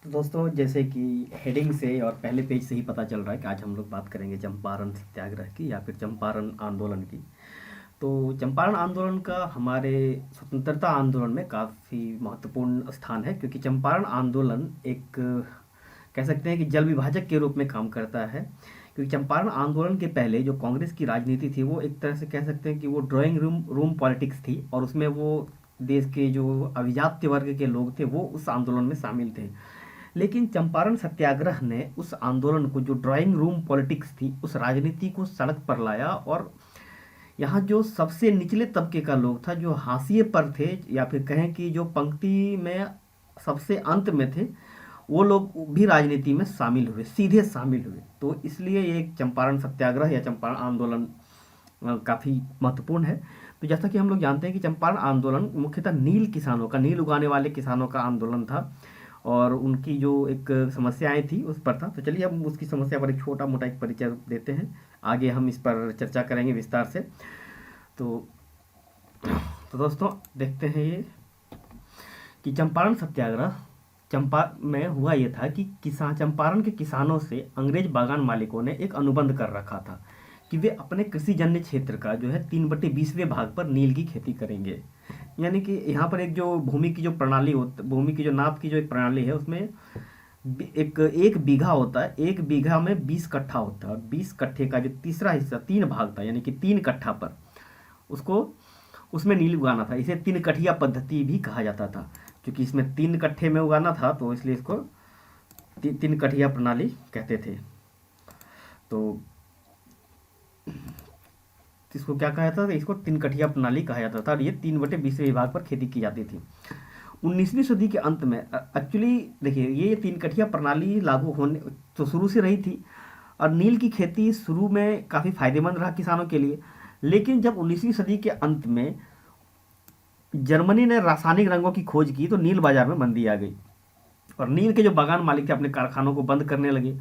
तो दोस्तों जैसे कि हेडिंग से और पहले पेज से ही पता चल रहा है कि आज हम लोग बात करेंगे चंपारण सत्याग्रह की या फिर चंपारण आंदोलन की। तो चंपारण आंदोलन का हमारे स्वतंत्रता आंदोलन में काफ़ी महत्वपूर्ण स्थान है, क्योंकि चंपारण आंदोलन एक कह सकते हैं कि जल विभाजक के रूप में काम करता है। क्योंकि चंपारण आंदोलन के पहले जो कांग्रेस की राजनीति थी वो एक तरह से कह सकते हैं कि वो ड्राइंग रूम रूम पॉलिटिक्स थी, और उसमें वो देश के जो अभिजात्य वर्ग के लोग थे वो उस आंदोलन में शामिल थे। लेकिन चंपारण सत्याग्रह ने उस आंदोलन को, जो ड्राइंग रूम पॉलिटिक्स थी, उस राजनीति को सड़क पर लाया, और यहाँ जो सबसे निचले तबके का लोग था, जो हाशिए पर थे या फिर कहें कि जो पंक्ति में सबसे अंत में थे, वो लोग भी राजनीति में शामिल हुए, सीधे शामिल हुए। तो इसलिए ये एक चंपारण सत्याग्रह या चंपारण आंदोलन काफ़ी महत्वपूर्ण है। तो जैसा कि हम लोग जानते हैं कि चंपारण आंदोलन मुख्यतः नील किसानों का, नील उगाने वाले किसानों का आंदोलन था, और उनकी जो एक समस्याएं थी उस पर था। तो चलिए हम उसकी समस्या पर एक छोटा मोटा एक परिचय देते हैं, आगे हम इस पर चर्चा करेंगे विस्तार से। तो तो दोस्तों देखते हैं ये कि चंपारण सत्याग्रह चंपा में हुआ ये था कि किसान, चंपारण के किसानों से अंग्रेज बागान मालिकों ने एक अनुबंध कर रखा था कि वे अपने कृषि जन्य क्षेत्र का जो है 3/20वें भाग पर नील की खेती करेंगे। यानी कि यहाँ पर एक जो भूमि की जो प्रणाली होती, भूमि की जो नाप की जो एक प्रणाली है, उसमें एक एक बीघा होता है, एक बीघा में 20 कट्ठा होता है, और 20 कट्ठे का जो तीसरा हिस्सा 3 भाग था, यानी कि 3 कट्ठा पर उसको उसमें नील उगाना था। इसे 3 कठिया पद्धति भी कहा जाता था, क्योंकि इसमें 3 कट्ठे में उगाना था, तो इसलिए इसको 3 कठिया प्रणाली कहते थे। तो इसको क्या कहा जाता था? इसको 3 कठिया प्रणाली कहा जाता था, और ये 3/20वें विभाग पर खेती की जाती थी 19वीं सदी के अंत में। एक्चुअली देखिए, ये 3 कठिया प्रणाली लागू होने तो शुरू से रही थी, और नील की खेती शुरू में काफ़ी फायदेमंद रहा किसानों के लिए। लेकिन जब 19वीं सदी के अंत में जर्मनी ने रासायनिक रंगों की खोज की, तो नील बाजार में मंदी आ गई, और नील के जो बागान मालिक थे अपने कारखानों को बंद करने लगे।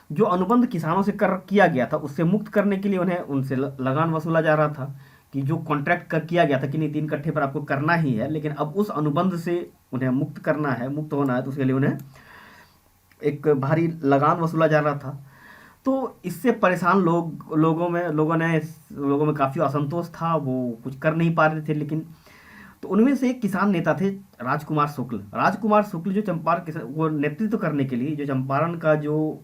जो अनुबंध किसानों से कर किया गया था, उससे मुक्त करने के लिए उन्हें उनसे लगान वसूला जा रहा था, कि जो कॉन्ट्रैक्ट कर किया गया था कि नहीं 3 कट्ठे पर आपको करना ही है, लेकिन अब उस अनुबंध से उन्हें मुक्त करना है, मुक्त होना है, तो उसके लिए उन्हें एक भारी लगान वसूला जा रहा था। तो इससे परेशान लोगों में काफ़ी असंतोष था, वो कुछ कर नहीं पा रहे थे। लेकिन तो उनमें से एक किसान नेता थे राजकुमार शुक्ल। राजकुमार शुक्ल जो चंपारण किसान, वो नेतृत्व करने के लिए, जो चंपारण का जो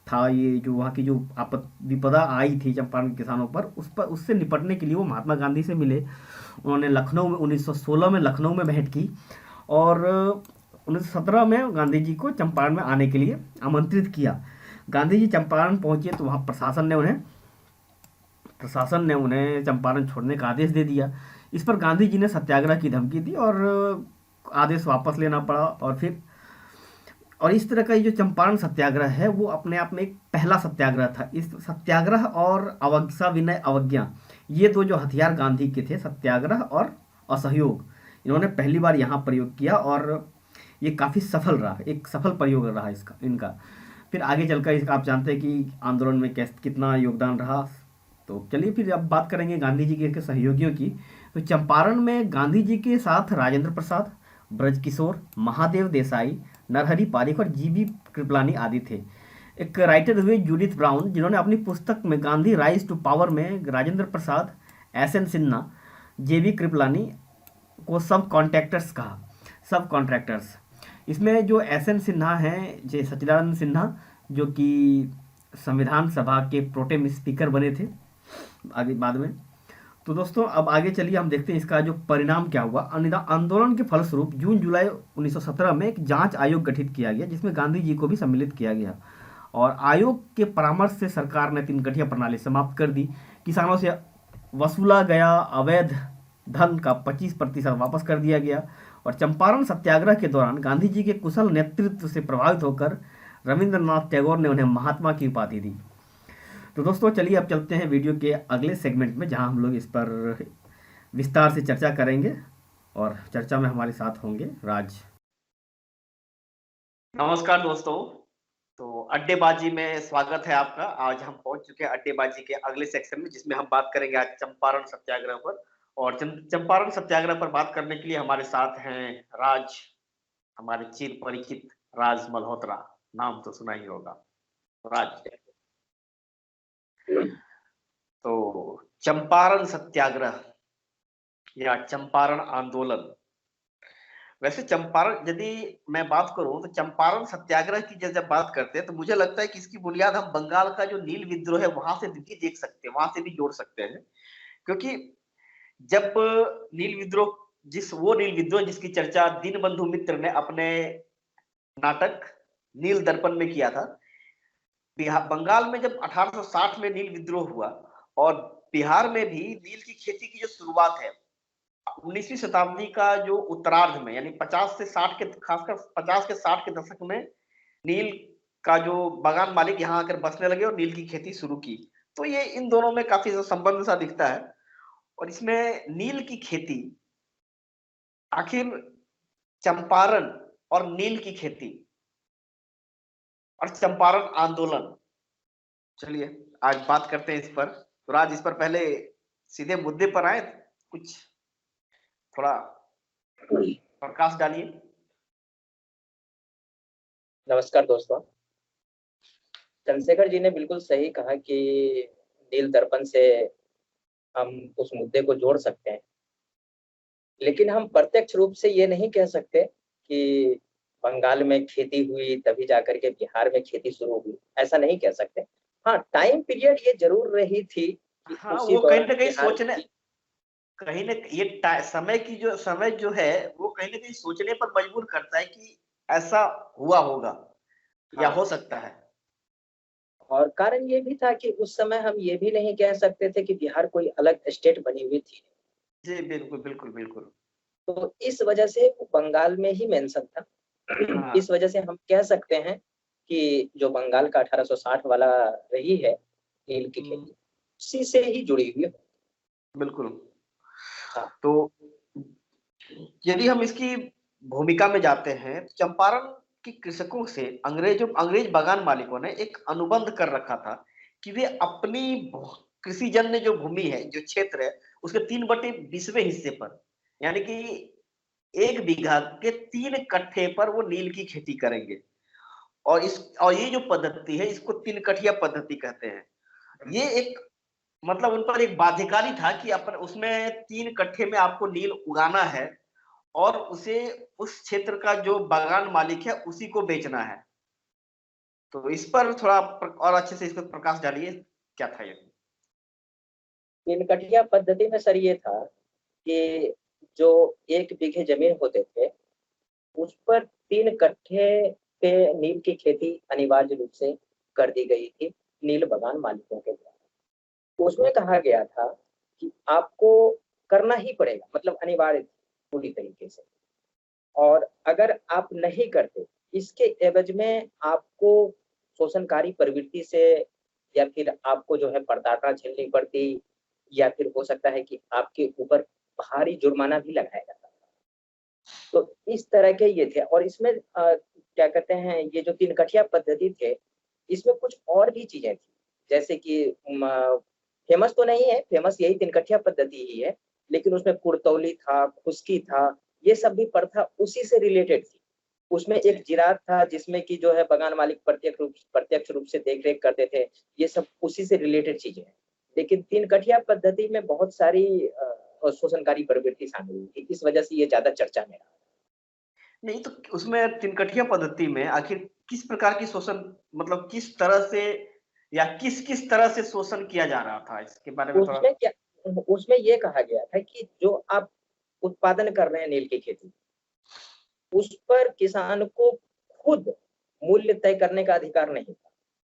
था, ये जो वहाँ की जो आपद विपदा आई थी चंपारण के किसानों पर, उससे निपटने के लिए वो महात्मा गांधी से मिले। उन्होंने लखनऊ में 1916 में लखनऊ में भेंट की, और 1917 में गांधी जी को चंपारण में आने के लिए आमंत्रित किया। गांधी जी चंपारण पहुंचे तो वहाँ प्रशासन ने उन्हें चंपारण छोड़ने का आदेश दे दिया। इस पर गांधी जी ने सत्याग्रह की धमकी दी, और आदेश वापस लेना पड़ा। और इस तरह का ये जो चंपारण सत्याग्रह है, वो अपने आप में एक पहला सत्याग्रह था। इस सत्याग्रह और अवज्ञा विनय अवज्ञा, ये दो जो हथियार गांधी के थे, सत्याग्रह और असहयोग, इन्होंने पहली बार यहाँ प्रयोग किया, और ये काफ़ी सफल रहा, एक सफल प्रयोग रहा इसका इनका। फिर आगे चलकर इसका आप जानते हैं कि आंदोलन में कैसे कितना योगदान रहा। तो चलिए फिर अब बात करेंगे गांधी जी के सहयोगियों की। तो चंपारण में गांधी जी के साथ राजेंद्र प्रसाद, ब्रजकिशोर, महादेव देसाई, नरहरि पारिक और जीबी कृपलानी आदि थे। एक राइटर हुए जूडिथ ब्राउन, जिन्होंने अपनी पुस्तक में गांधी राइज टू पावर में राजेंद्र प्रसाद, एस एन सिन्हा, जेबी कृपलानी को सब कॉन्ट्रैक्टर्स कहा। सब कॉन्ट्रैक्टर्स, इसमें जो एस एन सिन्हा हैं, जय सच्चिदानंद सिन्हा, जो कि संविधान सभा के प्रोटेम स्पीकर बने थे आगे बाद में। तो दोस्तों अब आगे चलिए हम देखते हैं इसका जो परिणाम क्या हुआ। आंदोलन के फलस्वरूप जून जुलाई 1917 में एक जांच आयोग गठित किया गया, जिसमें गांधी जी को भी सम्मिलित किया गया, और आयोग के परामर्श से सरकार ने 3 कठिया प्रणाली समाप्त कर दी। किसानों से वसूला गया अवैध धन का 25% वापस कर दिया गया, और चंपारण सत्याग्रह के दौरान गांधी जी के कुशल नेतृत्व से प्रभावित होकर रविंद्रनाथ टैगोर ने उन्हें महात्मा की उपाधि दी। तो दोस्तों चलिए अब चलते हैं वीडियो के अगले सेगमेंट में, जहां हम लोग इस पर विस्तार से चर्चा करेंगे, और चर्चा में हमारे साथ होंगे राज। नमस्कार दोस्तों। तो अड्डेबाजी में स्वागत है आपका। आज हम पहुंच चुके हैं अड्डेबाजी के अगले सेक्शन में, जिसमें हम बात करेंगे आज चंपारण सत्याग्रह पर। और चंपारण सत्याग्रह पर बात करने के लिए हमारे साथ हैं राज, हमारे चिर परिचित राज मल्होत्रा, नाम तो सुना ही होगा। राज। तो चंपारण सत्याग्रह या चंपारण आंदोलन। वैसे चंपारण यदि मैं बात करूं तो चंपारण सत्याग्रह की जब बात करते हैं तो मुझे लगता है कि इसकी बुनियाद हम बंगाल का जो नील विद्रोह है वहां से भी देख सकते हैं, वहां से भी जोड़ सकते हैं। क्योंकि जब नील विद्रोह वो नील विद्रोह जिसकी चर्चा दीनबंधु मित्र ने अपने नाटक नील दर्पण में किया था। बिहार बंगाल में जब 1860 में नील विद्रोह हुआ और बिहार में भी नील की खेती की जो शुरुआत है 19वीं शताब्दी का जो उत्तरार्ध में यानी 50 से 60 के खासकर 50 के 60 के दशक में नील का जो बागान मालिक यहाँ आकर बसने लगे और नील की खेती शुरू की। तो ये इन दोनों में काफी संबंध सा दिखता है। और इसमें नील की खेती आखिर चंपारण और नील की खेती और चंपारण आंदोलन, चलिए आज बात करते हैं इस पर। तो राज इस पर पहले सीधे मुद्दे पर आए, कुछ थोड़ा प्रकाश डालिए। नमस्कार दोस्तों। चंद्रशेखर जी ने बिल्कुल सही कहा कि नील दर्पण से हम उस मुद्दे को जोड़ सकते हैं, लेकिन हम प्रत्यक्ष रूप से ये नहीं कह सकते कि बंगाल में खेती हुई तभी जाकर के बिहार में खेती शुरू हुई, ऐसा नहीं कह सकते। हाँ, टाइम पीरियड ये जरूर रही थी कि हाँ, उसी वो कहीं दौरान ना कहीं बिहार सोचने, की। कहीं ना ये समय जो है वो कहीं ना कहीं सोचने पर मजबूर करता है कि ऐसा हुआ होगा या हाँ, हो सकता है। और कारण ये भी था कि उस समय हम ये भी नहीं कह सकते थे कि बिहार कोई अलग स्टेट बनी हुई थी। जी बिल्कुल बिल्कुल बिल्कुल। तो इस वजह से वो बंगाल में ही मेंशन था। हाँ इस वजह से हम कह सकते हैं कि जो बंगाल का 1860 वाला रही है नील की खेती, उसी से ही जुड़ी हुई है। बिल्कुल। हाँ, तो यदि हम इसकी भूमिका में जाते हैं तो चंपारण के कृषकों से अंग्रेज बागान मालिकों ने एक अनुबंध कर रखा था कि वे अपनी कृषि जन्य जो भूमि है, जो क्षेत्र है, उसके 3/20वें हिस्से पर यानी कि 1 बीघा के 3 कट्ठे पर वो नील की खेती करेंगे। और ये जो पद्धति है इसको 3 कठिया पद्धति कहते हैं। ये एक मतलब उन पर एक बाध्यकारी था कि अपन उसमें 3 कट्ठे में आपको नील उगाना है और उसे उस क्षेत्र का जो बागान मालिक है उसी को बेचना है। तो इस पर थोड़ा और अच्छे से इस पर प्रकाश डालिए, क्या था ये? तीन कटिया पद्धति में सर ये था कि जो 1 बीघे जमीन होते थे उस पर 3 कट्ठे पे नील की खेती अनिवार्य रूप से कर दी गई थी नील बागान मालिकों के द्वारा। उसमें कहा गया था कि आपको करना ही पड़ेगा, मतलब अनिवार्य थी पूरी तरीके से। और अगर आप नहीं करते, इसके एवज में आपको शोषणकारी प्रवृत्ति से या फिर आपको जो है प्रताड़ना झेलनी पड़ती, या फिर हो सकता है कि आपके ऊपर भारी जुर्माना भी लगाया जाता। तो इस तरह के ये थे। और इसमें क्या कहते हैं, ये जो 3 कठिया पद्धति थे, इसमें कुछ और भी चीजें थी, जैसे कि फेमस तो नहीं है, फेमस यही 3 कठिया पद्धति ही है, लेकिन उसमें कुड़तौली था, खुशकी था, ये सब भी प्रथा उसी से रिलेटेड थी। उसमें एक जिरात था जिसमें कि जो है बगान मालिक प्रत्यक्ष रूप से देख रेख करते थे। ये सब उसी से रिलेटेड चीजें हैं। लेकिन 3 कठिया पद्धति में बहुत सारी शोषणकारी प्रवृत्ति शामिल हुई थी, इस वजह से ये ज्यादा चर्चा में रहा। नहीं तो उसमें 3 कठिया पद्धति में आखिर किस प्रकार की शोषण, मतलब किस तरह से या किस किस तरह से शोषण किया जा रहा था, इसके बारे में थोड़ा। उसमें क्या, उसमें ये कहा गया था कि जो आप उत्पादन कर रहे हैं नील की खेती, उस पर किसान को खुद मूल्य तय करने का अधिकार नहीं था।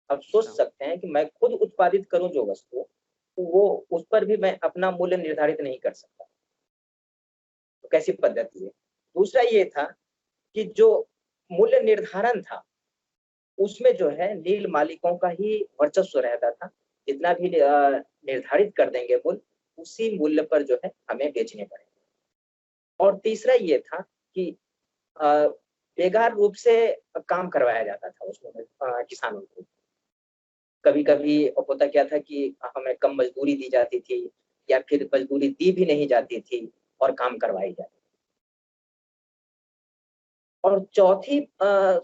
आप सोच अच्छा। सकते हैं कि मैं खुद उत्पादित करूं जो वस्तु, तो वो उस पर भी मैं अपना मूल्य निर्धारित नहीं कर सकता। तो कैसी पद्धति है। दूसरा ये था कि जो मूल्य निर्धारण था उसमें जो है नील मालिकों का ही वर्चस्व रहता था। जितना भी निर्धारित कर देंगे मूल्य, उसी मूल्य पर जो है हमें बेचने पड़ेंगे। और तीसरा ये था कि बेकार रूप से काम करवाया जाता था उसमें किसानों को। कभी कभी होता क्या था कि हमें कम मजदूरी दी जाती थी, या फिर मजदूरी दी भी नहीं जाती थी और काम करवाई जाती। और चौथी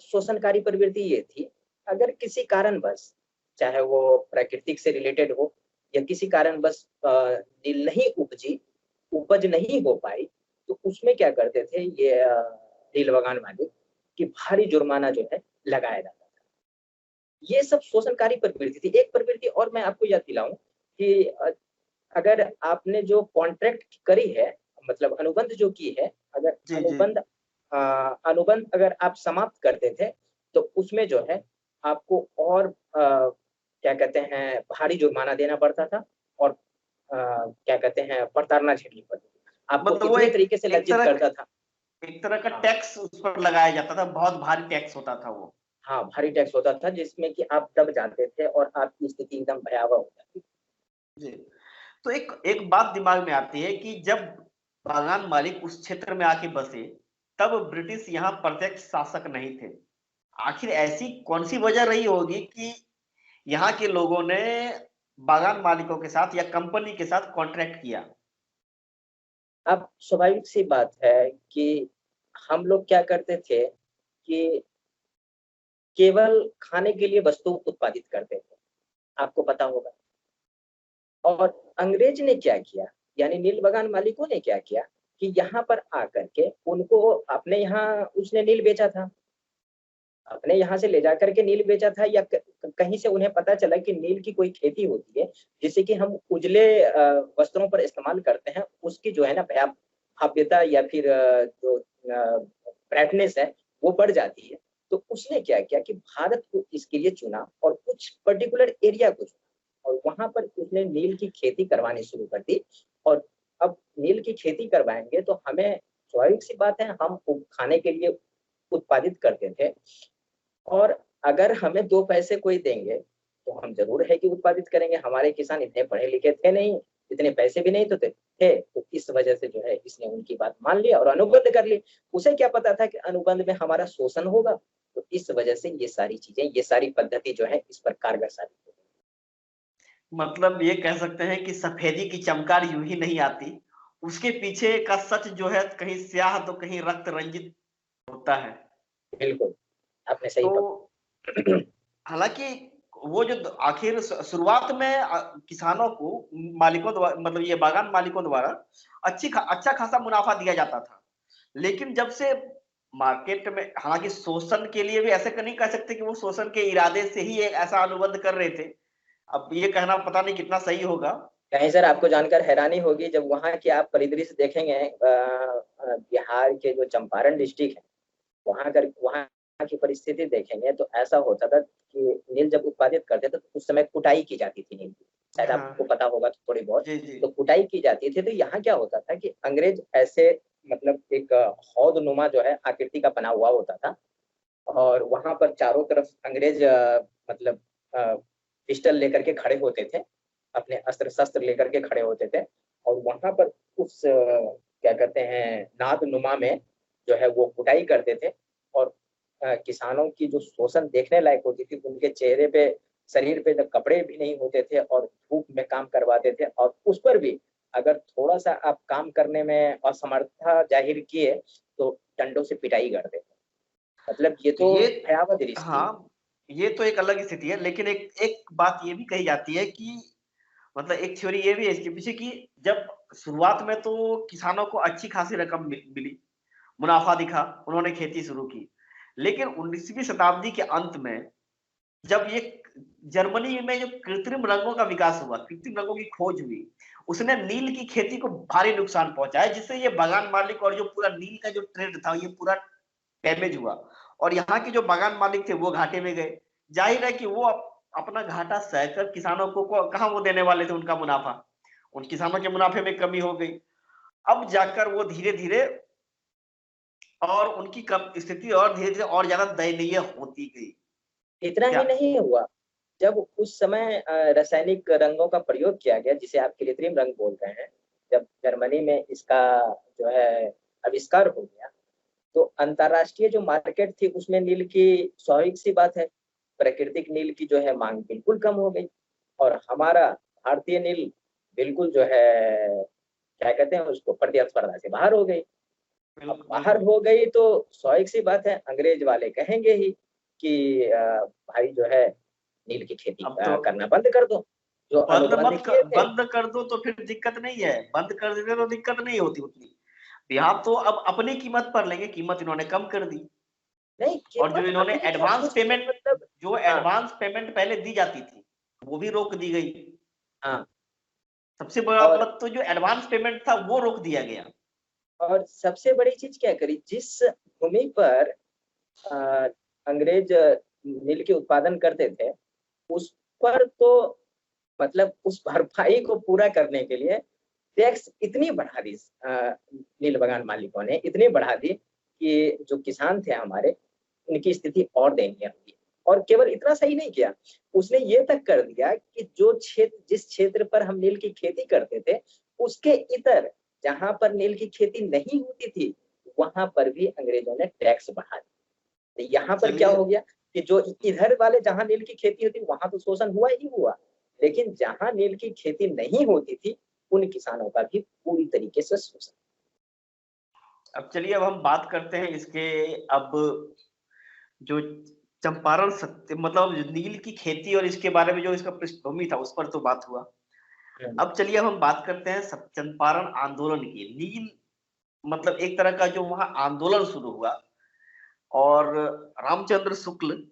शोषणकारी प्रवृत्ति ये थी, अगर किसी कारणवश, चाहे वो प्राकृतिक से रिलेटेड हो या किसी कारणवश नील नहीं उपजी, उपज नहीं हो पाई, तो उसमें क्या करते थे ये नील बगान मालिक कि भारी जुर्माना जो है लगाया जाता था। ये सब शोषणकारी प्रवृत्ति थी। एक प्रवृत्ति और मैं आपको याद दिलाऊं कि अगर आपने जो कॉन्ट्रैक्ट करी है, मतलब अनुबंध जो की है, अगर जी जी। अनुबंध अगर आप समाप्त करते थे तो उसमें जो है आपको और क्या कहते हैं भारी जुर्माना देना पड़ता था और क्या कहते हैं प्रताड़ना झेलनी पड़ती थी। आपको मतलब वो इतने तरीके से लज्जित करता था। एक तरह का हाँ, टैक्स उस पर लगाया जाता था, बहुत भारी टैक्स होता था वो। हाँ, भारी टैक्स होता था जिसमें कि आप दब जाते थे और आपकी स्थिति एकदम भयावह हो जाती थी। जी। तो एक एक बात दिमाग में आती है कि जब बागान मालिक उस क्षेत्र में आके बसे, तब ब्रिटिश यहाँ प्रत्यक्ष शासक नहीं थे। आखिर ऐसी कौन सी वजह रही होगी कि यहाँ के लोगों ने बागान मालिकों के साथ या कंपनी के साथ कॉन्ट्रैक्ट किया? अब स्वाभाविक सी बात है कि हम लोग क्या करते थे कि केवल खाने के लिए वस्तु उत्पादित करते थे, आपको पता होगा। और अंग्रेज ने क्या किया, यानी नील बगान मालिकों ने क्या किया कि यहाँ पर आकर के उनको अपने यहाँ उसने नील बेचा था, अपने यहाँ से ले जाकर के नील बेचा था, या कहीं से उन्हें पता चला कि नील की कोई खेती होती है जिसे कि हम उजले वस्त्रों पर इस्तेमाल करते हैं, उसकी जो है ना भव्यता या फिर जो ब्राइटनेस है वो बढ़ जाती है। तो उसने क्या किया कि भारत को इसके लिए चुना और कुछ पर्टिकुलर एरिया को चुना और वहां पर उसने नील की खेती करवानी शुरू कर दी। और अब नील की खेती करवाएंगे तो हमें स्वाभाविक सी बात है, हम खाने के लिए उत्पादित करते थे और अगर हमें 2 पैसे कोई देंगे तो हम जरूर है कि उत्पादित करेंगे। हमारे किसान इतने पढ़े लिखे थे नहीं, इतने पैसे भी नहीं तो थे, तो इस वजह से जो है इसने उनकी बात मान लिया और अनुबंध कर ली। उसे क्या पता था कि अनुबंध में हमारा शोषण होगा, तो इस वजह से ये सारी चीजें, ये सारी पद्धति जो है इस पर कारगर साबित हो गई। मतलब ये कह सकते हैं कि सफेदी की चमकार यूं ही नहीं आती, उसके पीछे का सच जो है कहीं स्याह तो कहीं रक्त रंजित होता है। बिल्कुल, आपने सही तो पकड़ा। हालांकि वो जो आखिर शुरुआत में किसानों को, मालिकों द्वारा, मतलब ये बागान मालिकों द्वारा अच्छा खासा मुनाफा दिया जाता था। लेकिन जब से मार्केट में, हालांकि शोषण के लिए भी ऐसे नहीं कह सकते कि वो शोषण के इरादे से ही एक ऐसा अनुबंध कर रहे थे, अब ये कहना पता नहीं कितना सही होगा। कहीं सर आपको जानकर हैरानी होगी जब वहाँ की आप परिदृश्य देखेंगे, बिहार के जो चंपारण डिस्ट्रिक्ट है वहाँ की परिस्थिति देखेंगे तो ऐसा होता था कि नील जब उत्पादित करते थे तो उस समय कुटाई की जाती थी नील की, शायद आपको हाँ पता होगा तो थोड़ी बहुत। जी जी। तो कुटाई की जाती थी तो यहाँ क्या होता था कि अंग्रेज ऐसे मतलब एक हौद नुमा जो है आकृति का बना हुआ होता था और वहां पर चारों तरफ अंग्रेज मतलब पिस्टल लेकर के खड़े होते थे, अपने अस्त्र शस्त्र लेकर के खड़े होते थे और वहां पर उस क्या कहते हैं नाद नुमा में जो है वो कुटाई करते थे और किसानों की जो शोषण देखने लायक होती थी, उनके चेहरे पे शरीर पे कपड़े भी नहीं होते थे और धूप में काम करवाते थे और उस पर भी अगर थोड़ा सा आप काम करने में असमर्थता जाहिर किए तो डंडों से पिटाई करते थे। मतलब ये तो तो ये, भयावह दृश्य थी। हाँ, ये तो एक अलग स्थिति है, लेकिन एक एक बात ये भी कही जाती है कि, मतलब एक थ्योरी ये भी है इसके पीछे कि जब शुरुआत में तो किसानों को अच्छी खासी रकम मिली, मुनाफा दिखा, उन्होंने खेती शुरू की। लेकिन 19वीं शताब्दी के अंत में जब ये जर्मनी में जो कृत्रिम रंगों का विकास हुआ, कृत्रिम रंगों की खोज हुई, उसने नील की खेती को भारी नुकसान पहुंचाया, जिससे ये बागान मालिक और जो पूरा नील का जो ट्रेंड था ये पूरा डैमेज हुआ। और यहाँ के जो बागान मालिक थे वो घाटे में गए। जाहिर है कि वो अपना घाटा सहकर किसानों को कहाँ वो देने वाले थे उनका मुनाफा, उन किसानों के मुनाफे में कमी हो गई। अब जाकर वो धीरे धीरे, और उनकी कम स्थिति और धीरे धीरे और ज्यादा दयनीय होती गई। इतना क्या? ही नहीं हुआ, जब उस समय रासायनिक रंगों का प्रयोग किया गया जिसे आप कृत्रिम रंग बोल रहे हैं, जब जर्मनी में इसका जो है आविष्कार हो गया तो अंतरराष्ट्रीय जो मार्केट थी उसमें नील की, स्वाभाविक सी बात है, प्राकृतिक नील की जो है मांग बिल्कुल कम हो गई और हमारा भारतीय नील बिल्कुल जो है क्या कहते हैं उसको प्रतिस्पर्धा से बाहर हो गई। अब बाहर हो गई तो स्वाभाविक सी बात है, अंग्रेज वाले कहेंगे ही कि भाई जो है नील की खेती अब तो करना बंद कर दो, जो अनुबंध किए थे। बंद कर दो तो फिर दिक्कत नहीं है, बंद कर देते तो दिक्कत नहीं होती उतनी। यहाँ तो अब अपनी कीमत पर लेंगे, कीमत इन्होंने कम कर दी। नहीं, और जो कीमत इन्होंने अपनी क्या, एडवांस उसकी पेमेंट, मतलब जो हाँ एडवांस पेमेंट पहले दी जाती थी वो भी रोक दी गई। हाँ। सबसे बड़ा और बात तो जो एडवांस पेमेंट था वो रोक दिया गया। और सबसे बड़ी चीज क्या करी, जिस भूमि पर अ, अंग्रेज नील के उत्पादन करते थे, उस पर तो मतलब उस भरपाई को पूरा करने के लिए टैक्स इतनी बढ़ा दी, नील बगान मालिकों ने इतनी बढ़ा दी कि जो किसान थे हमारे, उनकी स्थिति और दयनीय हुई। और केवल इतना सही नहीं किया, उसने ये तक कर दिया कि जो क्षेत्र, जिस क्षेत्र पर हम नील की खेती करते थे, उसके इतर जहां पर नील की खेती नहीं होती थी, वहां पर भी अंग्रेजों ने टैक्स बढ़ा दिया। तो यहाँ पर क्या चलिए, हो गया कि जो इधर वाले जहां नील की खेती होती वहां तो शोषण हुआ ही हुआ, लेकिन जहां नील की खेती नहीं होती थी, उन किसानों का भी पूरी तरीके से शोषण। अब चलिए, अब हम बात करते हैं इसके। अब जो चंपारण सत्य मतलब जो नील की खेती और इसके बारे में जो इसका पृष्ठभूमि था उस पर तो बात हुआ। अब चलिए, अब हम बात करते हैं चंपारण आंदोलन की। नील मतलब एक तरह का जो वहां आंदोलन शुरू हुआ, और रामचंद्र शुक्ल,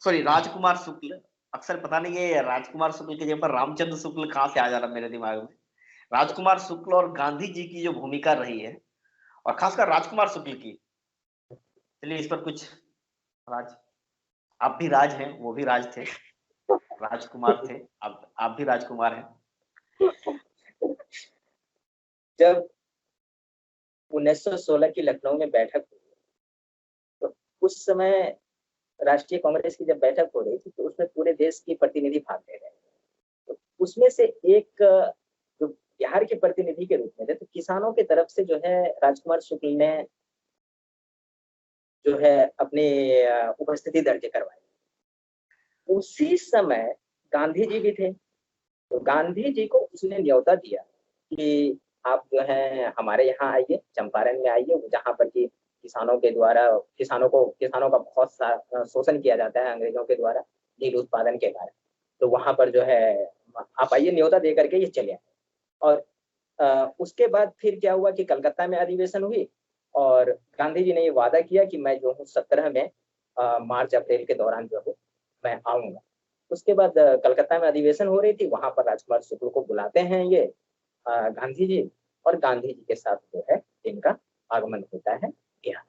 सॉरी राजकुमार शुक्ल, अक्सर पता नहीं है राजकुमार शुक्ल की जगह पर रामचंद्र शुक्ल कहाँ से आ जा रहा मेरे दिमाग में। राजकुमार शुक्ल और गांधी जी की जो भूमिका रही है, और खासकर राजकुमार शुक्ल की, चलिए इस पर कुछ। राज, आप भी राज हैं, वो भी राज थे, राजकुमार थे, आप भी राजकुमार हैं। जब 1916 की लखनऊ में बैठक हुई, तो उस समय राष्ट्रीय कांग्रेस की जब बैठक हो रही थी, तो उसमें पूरे देश के प्रतिनिधि भाग ले रहे थे। तो उसमें से एक जो बिहार के प्रतिनिधि के रूप में थे, तो किसानों की तरफ से जो है राजकुमार शुक्ल ने जो है अपनी उपस्थिति दर्ज करवाई। उसी समय गांधी जी भी थे, तो गांधी जी को उसने न्योता दिया कि आप जो है हमारे यहाँ आइए, चंपारण में आइए, जहाँ पर कि किसानों के द्वारा किसानों का बहुत शोषण किया जाता है अंग्रेजों के द्वारा नील उत्पादन के कारण। तो वहां पर जो है आप आइए, न्योता दे करके ये चले आए। और उसके बाद फिर क्या हुआ कि कलकत्ता में अधिवेशन हुई, और गांधी जी ने ये वादा किया कि मैं जो हूँ 17 में मार्च अप्रैल के दौरान जो हूँ मैं आऊंगा। उसके बाद कलकत्ता में अधिवेशन हो रही थी, वहां पर राजकुमार शुक्ल को बुलाते हैं ये गांधी जी, और गांधी जी के साथ जो है इनका आगमन होता है बिहार।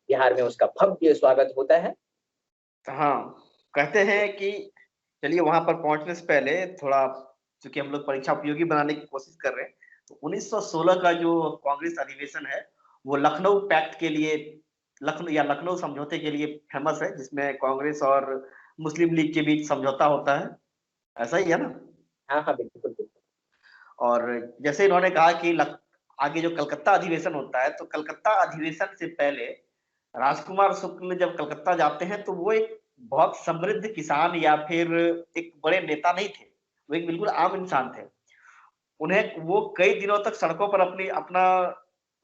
बिहार में उसका भव्य स्वागत होता है। हाँ, कहते हैं कि चलिए वहां पर पहुंचने से पहले थोड़ा, क्योंकि हम लोग परीक्षा उपयोगी बनाने की कोशिश कर रहे हैं, तो 1916 का जो कांग्रेस अधिवेशन है वो लखनऊ पैक्ट के लिए, लखनऊ समझौते के लिए फेमस है, जिसमें कांग्रेस और मुस्लिम लीग के बीच समझौता होता है। ऐसा ही है ना? हाँ हाँ, बिल्कुल बिल्कुल। और जैसे इन्होंने कहा कि आगे जो कलकत्ता अधिवेशन होता है, तो कलकत्ता अधिवेशन से पहले राजकुमार शुक्ल जब कलकत्ता जाते हैं तो वो एक बहुत समृद्ध किसान या फिर एक बड़े नेता नहीं थे, वो एक बिल्कुल आम इंसान थे। उन्हें वो कई दिनों तक सड़कों पर अपनी अपना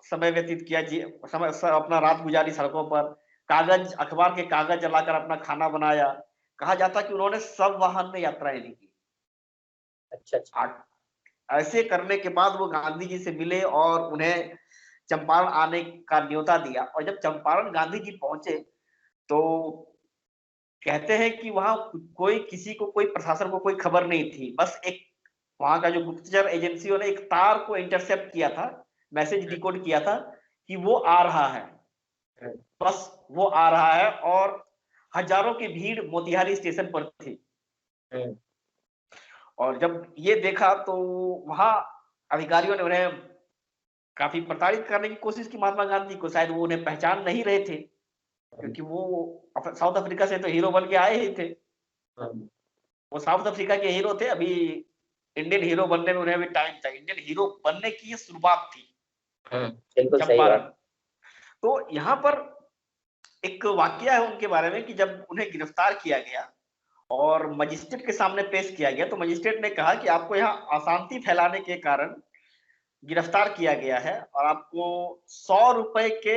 समय व्यतीत किया, जी अपना रात गुजारी सड़कों पर, कागज अखबार के कागज जलाकर अपना खाना बनाया। कहा जाता है कि उन्होंने सब वाहन में यात्राएं नहीं की। अच्छा अच्छा। ऐसे करने के बाद वो गांधी जी से मिले और उन्हें चंपारण आने का न्योता दिया। और जब चंपारण गांधी जी पहुंचे तो कहते हैं कि वहां कोई किसी को, कोई प्रशासन को कोई खबर नहीं थी। बस एक वहां का जो गुप्तचर एजेंसियों ने एक तार को इंटरसेप्ट किया था, मैसेज डिकोड किया था कि वो आ रहा है, बस वो आ रहा है। और हजारों की भीड़ मोतिहारी स्टेशन पर थी। और जब ये देखा तो वहां अधिकारियों ने उन्हें काफी प्रताड़ित करने की कोशिश की, महात्मा गांधी को। शायद वो उन्हें पहचान नहीं रहे थे, क्योंकि वो साउथ अफ्रीका से तो हीरो बन के आए ही थे। वो साउथ अफ्रीका के हीरो थे। अभी इंडियन हीरो बनने में उन्हें अभी टाइम था। इंडियन हीरो बनने की ये शुरुआत थी बिल्कुल सही चंपारण। बात। तो यहाँ पर एक वाकया है उनके बारे में कि जब उन्हें गिरफ्तार किया गया और मजिस्ट्रेट के सामने पेश किया गया, तो मजिस्ट्रेट ने कहा कि आपको यहाँ अशांति फैलाने के कारण गिरफ्तार किया गया है और आपको 100 रुपए के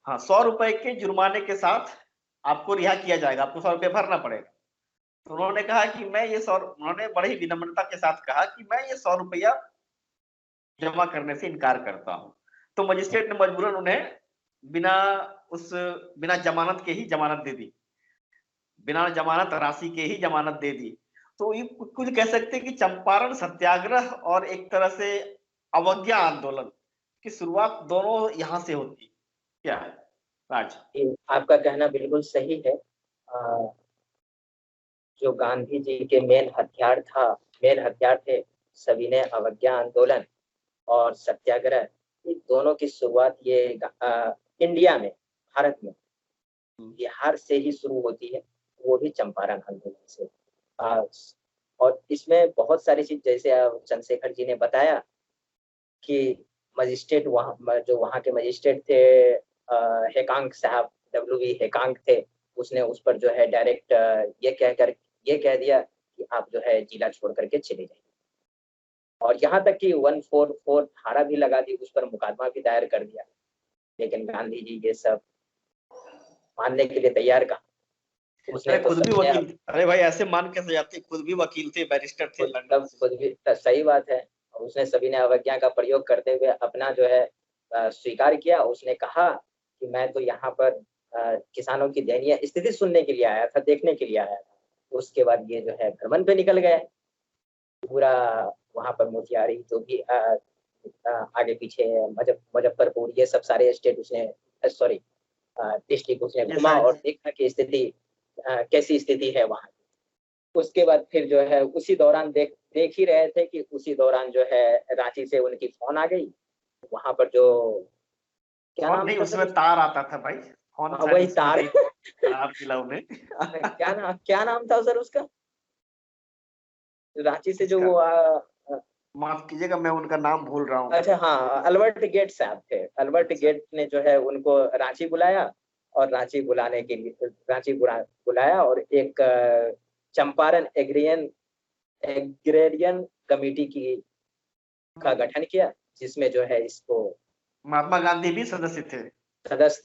हाँ 100 रुपए के जुर्माने के साथ आपको रिहा किया जाएगा, आपको 100 रुपए भरना पड़ेगा। तो उन्होंने कहा कि मैं ये 100, उन्होंने बड़े ही विनम्रता के साथ कहा कि मैं ये 100 रुपया जमा करने से इनकार करता हूँ। तो मजिस्ट्रेट ने मजबूरन उन्हें बिना बिना जमानत के ही जमानत दे दी, बिना जमानत राशि के ही जमानत दे दी। तो ये कुछ कह सकते हैं कि चंपारण सत्याग्रह और एक तरह से अवज्ञा आंदोलन की शुरुआत दोनों यहाँ से होती है। क्या है राज? आपका कहना बिल्कुल सही है। जो गांधी जी के मेन हथियार थे सविनय अवज्ञा आंदोलन और सत्याग्रह, ये दोनों की शुरुआत ये इंडिया में, भारत में बिहार से ही शुरू होती है, वो भी चंपारण आंदोलन से। और इसमें बहुत सारी चीज, जैसे चंद्रशेखर जी ने बताया कि मजिस्ट्रेट वहाँ के मजिस्ट्रेट थे, हेकांग साहब, WV हेकांग थे, उसने उस पर जो है डायरेक्ट ये कह दिया कि आप जो है जिला छोड़ करके चले जाइए। और यहाँ तक कि 144 धारा भी लगा दी, उस पर मुकदमा भी दायर कर दिया। लेकिन गांधी जी ये सब मानने के लिए तैयार कहा। उसने खुद भी वकील, अरे भाई ऐसे मान कैसे जाते, खुद भी वकील थे, बैरिस्टर थे लंदन से। खुद भी, सही बात है। और उसने सविनय अवज्ञा का प्रयोग करते हुए अपना जो है स्वीकार किया। उसने कहा कि मैं तो यहाँ पर किसानों की दयनीय स्थिति सुनने के लिए आया था, देखने के लिए आया था। उसके बाद ये जो है भ्रमण पे निकल गया पूरा। वहां पर मोतिहारी जो भी आगे पीछे मुजफ्फरपुर, ये सब सारे स्टेट उसने, सॉरी डिस्ट्रिक्ट उसने घुमा और देखा कि स्थिति कैसी स्थिति है वहाँ। उसके बाद फिर जो है उसी दौरान देख ही रहे थे कि उसी दौरान जो है रांची से उनकी फोन आ गई। वहां पर जो क्या नाम नहीं, था उसमें तार आता था भाई, फोन वही तार आप खिलाओ में क्या नाम था सर उसका, रांची से जो वो माफ कीजिएगा मैं उनका नाम भूल रहा हूँ। अच्छा हाँ, अल्बर्ट गेट साहब थे। अल्बर्ट गेट ने जो है उनको रांची बुलाया, और रांची बुलाने के लिए बुलाया और एक चंपारण एग्रेरियन कमेटी का गठन किया, जिसमें जो है इसको महात्मा गांधी भी सदस्य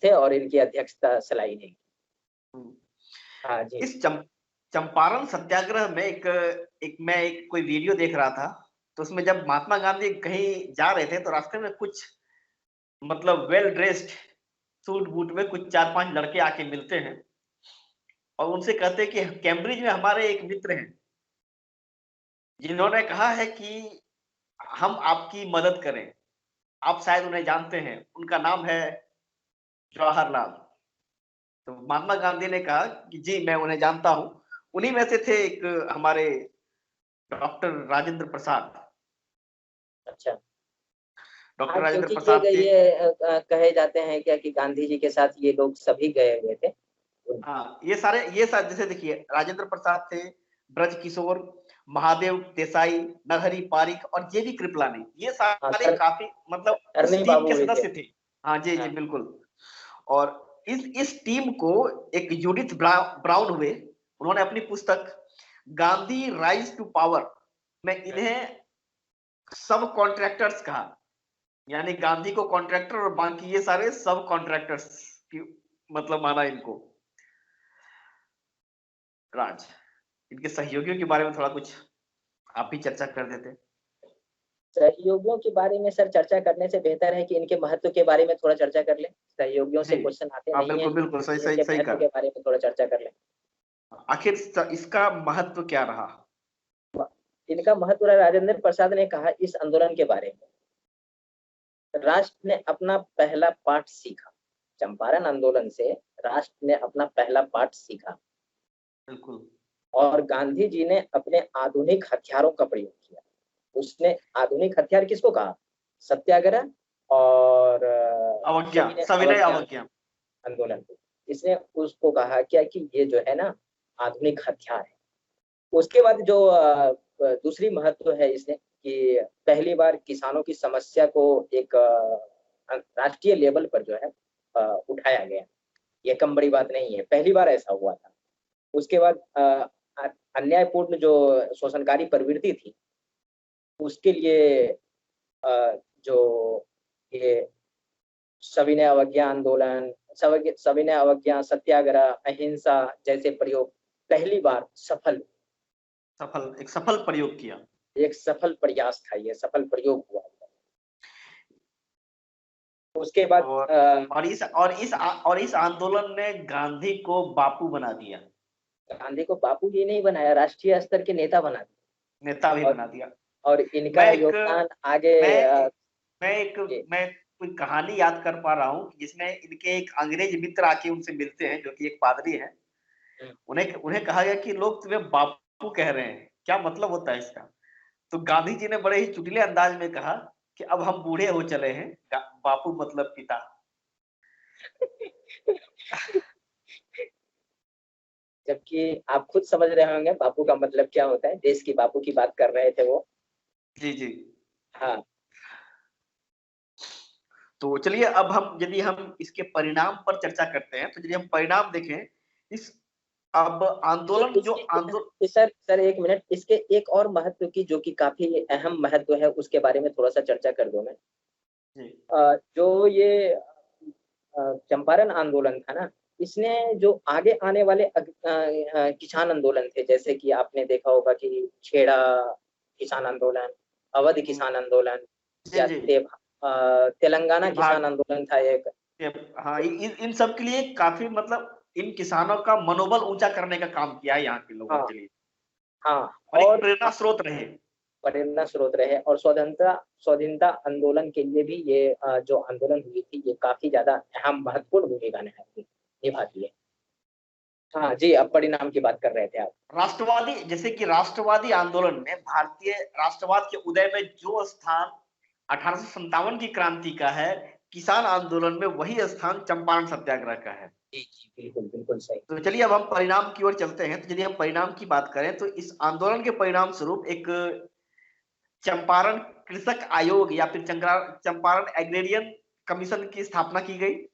थे और इनकी अध्यक्षता सलाई नहीं। हाँ जी। इस चंपारण सत्याग्रह में एक कोई वीडियो देख रहा था, तो उसमें जब महात्मा गांधी कहीं जा रहे थे तो रास्ते में कुछ मतलब वेल ड्रेस्ड सूट बूट में कुछ 4-5 लड़के आके मिलते हैं और उनसे कहते हैं कि कैम्ब्रिज में हमारे एक मित्र हैं जिन्होंने कहा है कि हम आपकी मदद करें, आप शायद उन्हें जानते हैं, उनका नाम है जवाहरलाल। तो महात्मा गांधी ने कहा कि जी मैं उन्हें जानता हूं। उन्हीं में से थे एक हमारे डॉक्टर राजेंद्र प्रसाद। अच्छा, डॉक्टर राजेंद्र क्योंकि प्रसाद ये कहे जाते हैं क्या कि गांधी जी के साथ ये लोग सभी गए हुए थे। हाँ, ये सारे जैसे देखिए, राजेंद्र प्रसाद थे, ब्रज किशोर, महादेव देसाई, नरहरि पारिक और JV कृपलानी, ये सारे काफी मतलब उस टीम के सदस्य थे। हाँ जी जी बिल्कुल। और इस टीम को एक जूडिथ ब्राउन हुए, उन्होंने अपनी पुस्तक गांधी राइज टू पावर में इन्हें सब कॉन्ट्रैक्टर्स कहा, यानी गांधी को कॉन्ट्रैक्टर और बाकी ये सारे सब कॉन्ट्रैक्टर्स की मतलब माना इनको। राज, इनके सहयोगियों के बारे में थोड़ा कुछ आप भी चर्चा कर देते। सहयोगियों के बारे में सर चर्चा करने से बेहतर है कि इनके महत्व के बारे में थोड़ा चर्चा कर लें। सहयोगियों से क्वेश्चन आते नहीं है, बिल्कुल सही महत्व के बारे में थोड़ा चर्चा कर लें। आखिर इसका महत्व क्या रहा? इनका महत्व, राजेंद्र प्रसाद ने कहा इस आंदोलन के बारे में, राष्ट्र ने अपना पहला पाठ सीखा। चंपारण आंदोलन से राष्ट्र ने अपना पहला पाठ सीखा। बिल्कुल। और गांधी जी ने अपने आधुनिक हथियारों का प्रयोग किया। उसने आधुनिक हथियार किसको कहा? सत्याग्रह और सविनय अवज्ञा आंदोलन को। इसने उसको कहा क्या कि ये जो है ना आधुनिक हथियार है। उसके बाद जो दूसरी महत्व है इसने कि पहली बार किसानों की समस्या को एक राष्ट्रीय लेवल पर जो है उठाया गया। ये कम बड़ी बात नहीं है, पहली बार ऐसा हुआ था। उसके बाद अन्यायपूर्ण जो शोषणकारी प्रवृत्ति थी उसके लिए जो ये सविनय अवज्ञा आंदोलन, सविनय अवज्ञा सत्याग्रह, अहिंसा जैसे प्रयोग पहली बार एक सफल प्रयोग किया। एक सफल प्रयास था, ये सफल प्रयोग हुआ। उसके बाद और इस आंदोलन ने गांधी को बापू बना दिया। गांधी को बापू जी नहीं बनाया, राष्ट्रीय स्तर के नेता बना दिया, नेता भी बना दिया। और इनका योगदान आगे मैं कोई कहानी याद कर पा रहा हूँ जिसमें इनके एक अंग्रेज मित्र आके उनसे मिलते हैं, जो कि एक पादरी है। उन्हें कहा गया कि लोग तुम्हें बापू कह रहे हैं, क्या मतलब होता है इसका? तो गांधी जी ने बड़े ही चुटले अंदाज में कहा कि अब हम बूढ़े हो चले हैं, बापू मतलब पिता। जबकि आप खुद समझ रहे होंगे बापू का मतलब क्या होता है, देश की बापू की बात कर रहे थे वो। जी। हाँ, तो चलिए अब यदि हम इसके परिणाम पर चर्चा करते हैं, तो यदि हम परिणाम देखें इस अब आंदोलन सर एक मिनट, इसके एक और महत्व की, जो कि काफी अहम महत्व है, उसके बारे में थोड़ा सा चर्चा कर दूं मैं। जो ये चंपारण आंदोलन था ना, इसने जो आगे आने वाले किसान आंदोलन थे, जैसे कि आपने देखा होगा कि खेड़ा किसान आंदोलन, अवध किसान आंदोलन, या तेलंगाना किसान आंदोलन था एक। हाँ, इन सब के लिए काफी मतलब इन किसानों का मनोबल ऊंचा करने का काम किया है यहाँ के लोगों के लिए। हाँ, और प्रेरणा स्रोत रहे। और स्वाधीनता आंदोलन के लिए भी ये जो आंदोलन हुई थी, ये काफी ज्यादा अहम महत्वपूर्ण भूमिका निभाती है। हाँ जी, अब परिणाम की बात कर रहे थे आप। जैसे कि राष्ट्रवादी आंदोलन में भारतीय राष्ट्रवाद के उदय में जो स्थान 1857 की क्रांति का है, किसान आंदोलन में वही स्थान चंपारण सत्याग्रह का है। जी, बिल्कुल सही। तो चलिए अब हम परिणाम की ओर चलते हैं। तो यदि हम परिणाम की बात करें, तो इस आंदोलन के परिणाम स्वरूप एक चंपारण कृषक आयोग या फिर चंपारण एग्रेरियन कमीशन की स्थापना की गई।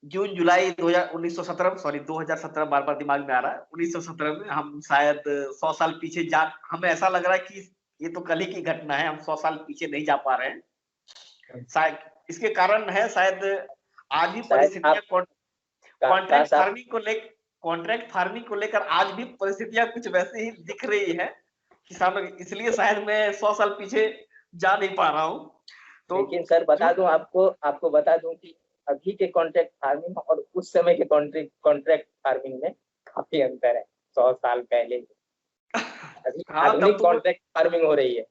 जून जुलाई 2017 बार बार दिमाग में आ रहा है। 1917 में हम शायद 100 साल पीछे हमें ऐसा लग रहा है कि ये तो कल ही की घटना है, हम 100 साल पीछे नहीं जा पा रहे हैं। शायद इसके कारण है, शायद आज भी परिस्थितियां कॉन्ट्रैक्ट फार्मिंग को लेकर आज भी परिस्थितियां कुछ वैसे ही दिख रही है किसानों की, इसलिए शायद मैं 100 साल पीछे जा नहीं पा रहा हूँ। तो लेकिन सर बता दूं आपको बता दूं कि अभी के कॉन्ट्रैक्ट फार्मिंग और उस समय के कॉन्ट्रैक्ट फार्मिंग में काफी अंतर है। 100 साल पहले अभी आधुनिक कॉन्ट्रैक्ट फार्मिंग हो रही है।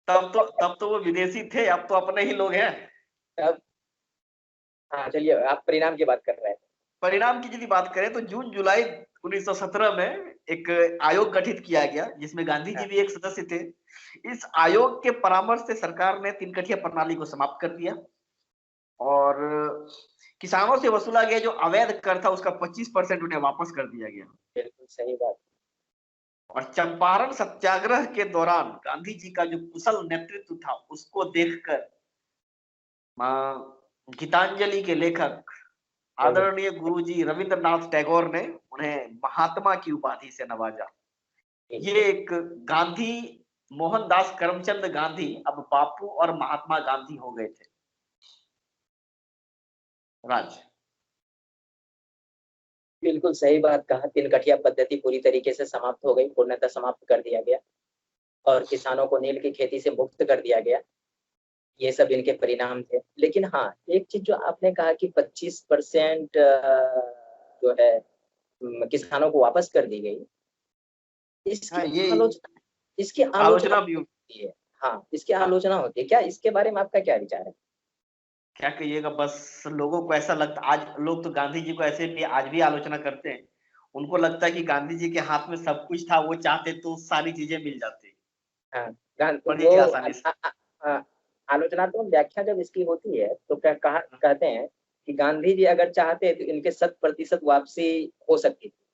तब तो वो विदेशी थे, अब तो अपने ही लोग हैं। हाँ, चलिए आप परिणाम की बात कर रहे हैं। परिणाम की यदि बात करें, तो जून जुलाई 1917 में एक आयोग गठित किया गया, जिसमें गांधी जी भी एक सदस्य थे। इस आयोग के परामर्श से सरकार ने तीन कठिया प्रणाली को समाप्त कर दिया और किसानों से वसूला गया जो अवैध कर था, उसका 25% उन्हें वापस कर दिया गया। बिल्कुल सही बात। और चंपारण सत्याग्रह के दौरान गांधी जी का जो कुशल नेतृत्व था, उसको देखकर गीतांजलि के लेखक आदरणीय गुरुजी रविंद्रनाथ टैगोर ने उन्हें महात्मा की उपाधि से नवाजा। ये एक गांधी मोहनदास करमचंद गांधी अब बापू और महात्मा गांधी हो गए थे। राज बिल्कुल सही बात कहा। तीन कठिया पद्धति पूरी तरीके से समाप्त हो गई, पूर्णतः समाप्त कर दिया गया और किसानों को नील की खेती से मुक्त कर दिया गया। ये सब इनके परिणाम थे। लेकिन हाँ, एक चीज जो आपने कहा कि 25% जो है किसानों को वापस कर दी गई, इसकी आलोचना भी होती है। हाँ, इसकी आलोचना होती है। क्या इसके बारे में आपका क्या विचार है? क्या कहिएगा, बस लोगों को ऐसा लगता, आज लोग तो गांधी जी को ऐसे भी आज भी आलोचना करते हैं। उनको लगता है कि गांधी जी के हाथ में सब कुछ था, वो चाहते तो सारी चीजें मिल जाती। आलोचनात्मक व्याख्या जब इसकी होती है तो क्या कहते हैं कि गांधी जी अगर चाहते तो इनके 100% वापसी हो सकती थी।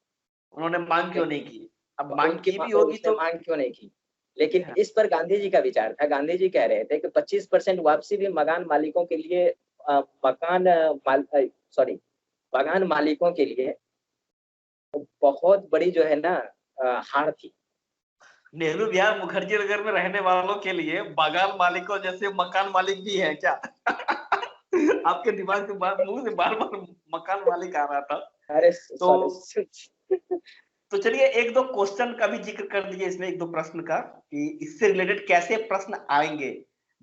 उन्होंने मांग क्यों नहीं की? अब मांग की भी होगी तो मांग क्यों नहीं की? लेकिन इस पर गांधी जी का विचार था। गांधी जी कह रहे थे कि 25% वापसी भी मकान मालिकों के लिए बागान मालिकों के लिए बहुत बड़ी जो है ना हार थी। नेहरू विहार मुखर्जी नगर में रहने वालों के लिए बागान मालिकों जैसे मकान मालिक भी है क्या? आपके दिमाग के बाद मुंह से बार बार मकान मालिक आ रहा था। अरे तो सॉरी। तो चलिए एक दो क्वेश्चन का भी जिक्र कर दीजिए इसमें, एक दो प्रश्न का, कि इससे रिलेटेड कैसे प्रश्न आएंगे।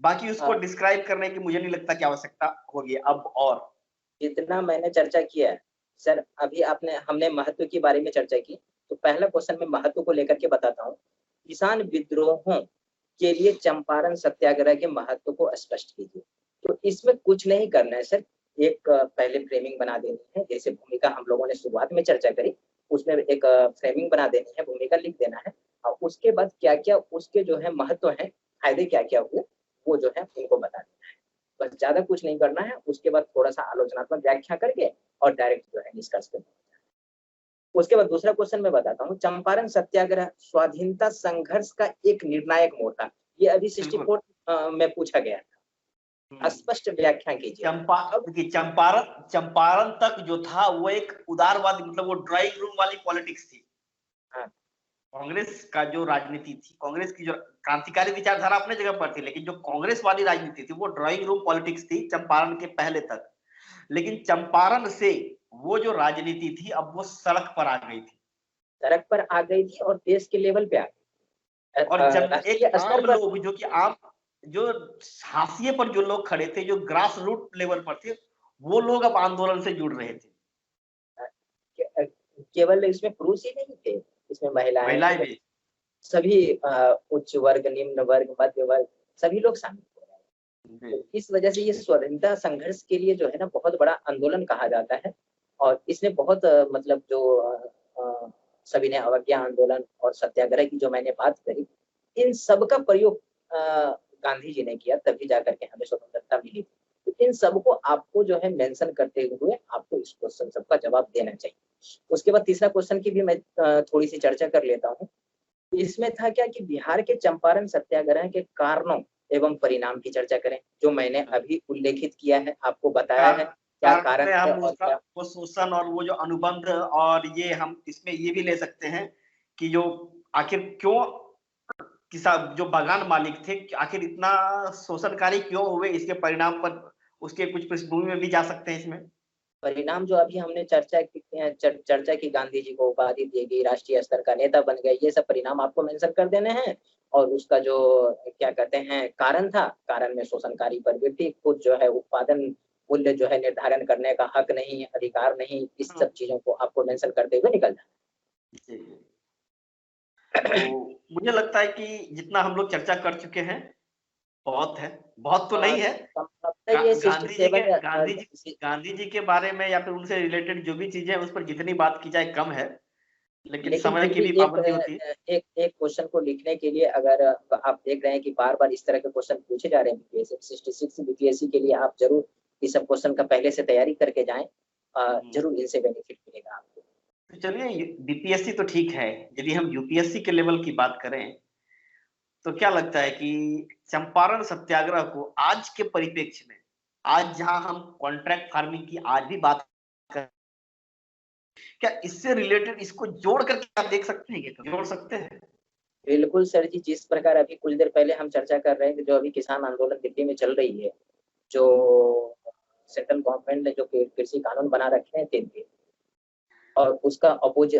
बाकी उसको हाँ, डिस्क्राइब करने की मुझे नहीं लगता कि आवश्यकता होगी अब। और जितना मैंने चर्चा किया है सर, अभी हमने महत्व के बारे में चर्चा की, तो पहला क्वेश्चन मैं महत्व को लेकर के बताता हूँ। किसान विद्रोहों के लिए चंपारण सत्याग्रह के महत्व को स्पष्ट कीजिए। तो इसमें कुछ नहीं करना है सर, एक पहले फ्रेमिंग बना देनी है, जैसे भूमिका हम लोगों ने शुरुआत में चर्चा करी, उसमें एक फ्रेमिंग बना देनी है, भूमिका लिख देना है, और उसके बाद क्या क्या उसके जो है महत्व है, फायदे क्या क्या हुए, वो जो है उनको बता देना है। बस ज्यादा कुछ नहीं करना है। उसके बाद थोड़ा सा आलोचनात्मक व्याख्या करके और डायरेक्ट जो है निष्कर्ष पे। उसके बाद दूसरा क्वेश्चन मैं बताता हूँ। चंपारण सत्याग्रह स्वाधीनता संघर्ष का एक निर्णायक मोड़ था। ये अभी बिल्कुल 64 में पूछा गया था। स्पष्ट व्याख्या कीजिए। अब चंपारण चंपारण तक जो था वो एक उदारवादी, मतलब वो ड्राइंग रूम वाली पॉलिटिक्स थी। हाँ, कांग्रेस का जो राजनीति थी, कांग्रेस की जो क्रांतिकारी विचारधारा अपने जगह पर थी, लेकिन जो कांग्रेस वाली राजनीति थी वो ड्राइंग रूम पॉलिटिक्स थी चंपारण के पहले तक। लेकिन चंपारण से वो जो राजनीति थी अब वो सड़क पर आ गई थी। सड़क पर आ गई थी और देश के लेवल पे आ गई। और जब राष्ट्रीय एक स्तर आम पर लोग जो कि आम, जो हाशिए पर जो लोग खड़े थे, जो ग्रास रूट लेवल पर थे, वो लोग अब आंदोलन से जुड़ रहे थे। केवल इसमें पुरुष ही नहीं थे, इसमें महिलाएं महिलाएं, भी। सभी उच्च वर्ग, निम्न वर्ग, मध्य वर्ग, सभी लोग शामिल हो रहे हैं। तो इस वजह से ये स्वतंत्रता संघर्ष के लिए जो है ना बहुत बड़ा आंदोलन कहा जाता है। और इसने बहुत मतलब जो सविनय अवज्ञा आंदोलन और सत्याग्रह की जो मैंने बात करी, इन सब का प्रयोग गांधी जी ने किया, तभी जाकर के हमें स्वतंत्रता मिली। तो इन सबको आपको जो है मेंशन करते हुए आपको इस क्वेश्चन सबका जवाब देना चाहिए। उसके बाद तीसरा क्वेश्चन की भी मैं थोड़ी सी चर्चा कर लेता हूँ। इसमें था क्या कि बिहार के चंपारण सत्याग्रह के कारणों एवं परिणाम की चर्चा करें, जो मैंने अभी उल्लेखित किया है, आपको बताया है क्या कारण कारण में है हम और उसका क्या। वो शोषण और वो जो अनुबंध, और ये हम इसमें ये भी ले सकते हैं कि जो आखिर क्यों किसान जो बागान मालिक थे आखिर इतना शोषणकारी क्यों हुए, इसके परिणाम पर उसके कुछ पृष्ठभूमि में भी जा सकते हैं इसमें। परिणाम जो अभी हमने चर्चा की, गांधी जी को उपाधि दी गई, राष्ट्रीय स्तर का नेता बन गए, ये सब परिणाम आपको मेंशन कर देने हैं। और उसका जो क्या कहते हैं कारण था, कारण में शोषणकारी प्रवृत्ति, खुद जो है उत्पादन मूल्य जो है निर्धारण करने का हक नहीं, अधिकार नहीं, इस सब चीजों को आपको मेंशन करते हुए निकल जी। तो मुझे लगता है कि जितना हम लोग चर्चा कर चुके हैं बहुत है, बहुत तो नहीं है। जाए। ये गांधी जी के बारे में या फिर उनसे रिलेटेड जो भी चीजें हैं उस पर जितनी बात की जाए कम है, लेकिन लेकिन समय फिर की भी भी एक पाबंदी होती है। एक क्वेश्चन को लिखने के लिए, अगर आप देख रहे हैं कि बार बार इस तरह के क्वेश्चन पूछे जा रहे हैं बीपीएससी 66 बीपीएससी के लिए, आप जरूर इस सब क्वेश्चन का पहले से तैयारी करके जाएं। जरूर इनसे बेनिफिट मिलेगा आपको। तो चलिए बीपीएससी तो ठीक है, यदि हम यूपीएससी के लेवल की बात करें तो क्या लगता है कि चंपारण सत्याग्रह को आज के परिप्रेक्ष्य में, आज जहां हम कॉन्ट्रैक्ट फार्मिंग की आज भी बात कर, क्या इससे रिलेटेड इसको जोड़ करके आप देख सकते हैं, क्या जोड़ सकते हैं? बिल्कुल सर जी, जिस प्रकार अभी कुछ देर पहले हम चर्चा कर रहे हैं कि जो अभी किसान आंदोलन दिल्ली में चल रही है, जो सेंट्रल गवर्नमेंट ने जो कृषि कानून बना रखे हैं 3 और उसका अपोज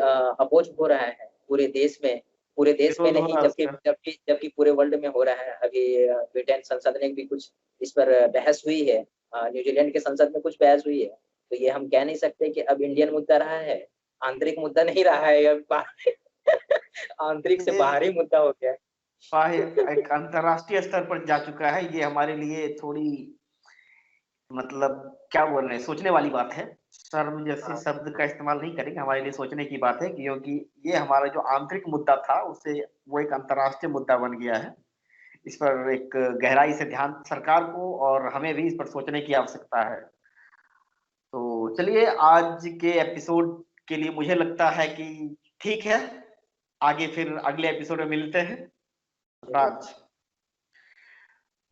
हो रहा है पूरे देश में, पूरे देश में विरोध हो नहीं, रहा है जबकि उसका। जबकि जबकि पूरे वर्ल्ड में हो रहा है। अभी ब्रिटेन संसद ने भी कुछ इस पर बहस हुई है, न्यूजीलैंड के संसद में कुछ बहस हुई है। तो ये हम कह नहीं सकते कि अब इंडियन मुद्दा रहा है, आंतरिक मुद्दा नहीं रहा है अब आंतरिक से बाहरी ये मुद्दा हो गया है। एक अंतरराष्ट्रीय स्तर पर जा चुका है, ये हमारे लिए थोड़ी, मतलब क्या बोल रहे हैं, सोचने वाली बात है। शर्म जैसे हाँ, शब्द का इस्तेमाल नहीं करेंगे, हमारे लिए सोचने की बात है, क्योंकि ये हमारा जो आंतरिक मुद्दा था उसे वो एक अंतरराष्ट्रीय मुद्दा बन गया है। इस पर एक गहराई से ध्यान सरकार को और हमें भी इस पर सोचने की आवश्यकता है। तो चलिए आज के एपिसोड के लिए मुझे लगता है कि ठीक है, आगे फिर अगले एपिसोड में मिलते हैं। राज,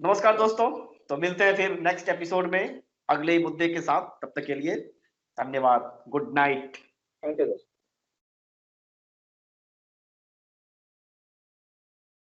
नमस्कार दोस्तों। तो मिलते हैं फिर नेक्स्ट एपिसोड में अगले मुद्दे के साथ, तब तक के लिए धन्यवाद, गुड नाइट। Thank you.